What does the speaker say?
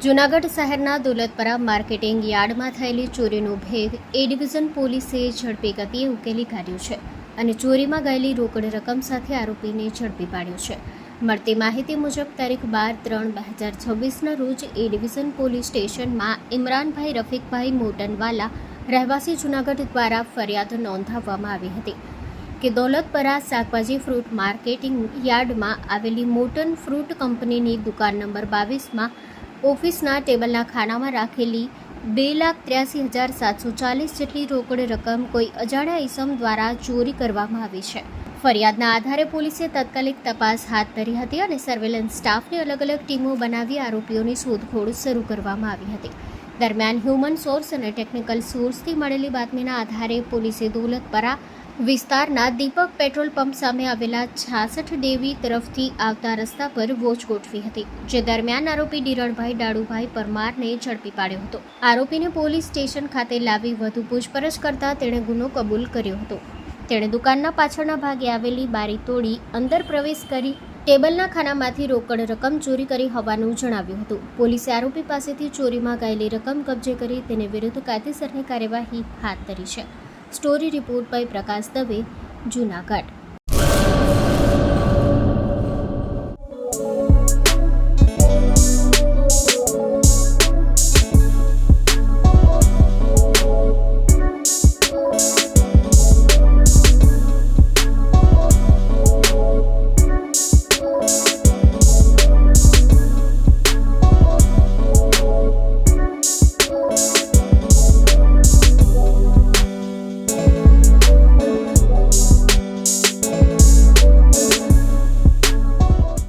જૂનાગઢ શહેરના દોલતપરા માર્કેટિંગ યાર્ડમાં થયેલી ચોરીનો ભેદ એ ડિવિઝન પોલીસે ઝડપી ગતિએ ઉકેલી કાઢ્યો છે અને ચોરીમાં ગયેલી રોકડ રકમ સાથે આરોપીને ઝડપી પાડ્યો છે. મળતી માહિતી મુજબ તારીખ 12/3/2026ના રોજ એ ડિવિઝન પોલીસ સ્ટેશનમાં ઇમરાનભાઈ રફીકભાઈ મોટનવાલા રહેવાસી જૂનાગઢ દ્વારા ફરિયાદ નોંધાવવામાં આવી હતી કે દોલતપરા શાકભાજી ફ્રૂટ માર્કેટિંગ યાર્ડમાં આવેલી મોટન ફ્રૂટ કંપનીની દુકાન નંબર 22માં ઓફિસના ટેબલના ખાનામાં રાખેલી 2,83,740 જેટલી રોકડ રકમ કોઈ અજાણ્યા ઈસમ દ્વારા ચોરી કરવામાં આવી છે. ફરિયાદના આધારે પોલીસે તાત્કાલિક તપાસ હાથ ધરી હતી અને સર્વેલન્સ સ્ટાફની અલગ અલગ ટીમો બનાવી આરોપીઓની શોધખોળ શરૂ કરવામાં આવી હતી. દરમિયાન હ્યુમન સોર્સ અને ટેકનિકલ સોર્સથી મળેલી બાતમીના આધારે પોલીસે દોલતપરા વિસ્તારના દીપક પેટ્રોલ પંપ સામે આવેલા 66 ડેવી તરફથી આવતા રસ્તા પર વોચ ગોઠવી હતી, જે દરમિયાન આરોપી ડિરણભાઈ ડાડુભાઈ પરમારને ઝડપી પાડ્યો હતો. આરોપીને પોલીસ સ્ટેશન ખાતે લાવી વધુ પૂછપરછ કરતા તેણે ગુનો કબૂલ કર્યો હતો. તેણે દુકાનના પાછળના ભાગે આવેલી બારી તોડી અંદર પ્રવેશ કરી ટેબલના ખાનામાંથી રોકડ રકમ ચોરી કરી હોવાનું જણાવ્યું હતું. પોલીસે આરોપી પાસેથી ચોરીમાં ગયેલી રકમ કબજે કરી તેને વિરુદ્ધ કાયદેસરની કાર્યવાહી હાથ ધરી છે. Story report by Prakash Dave, Junagadh.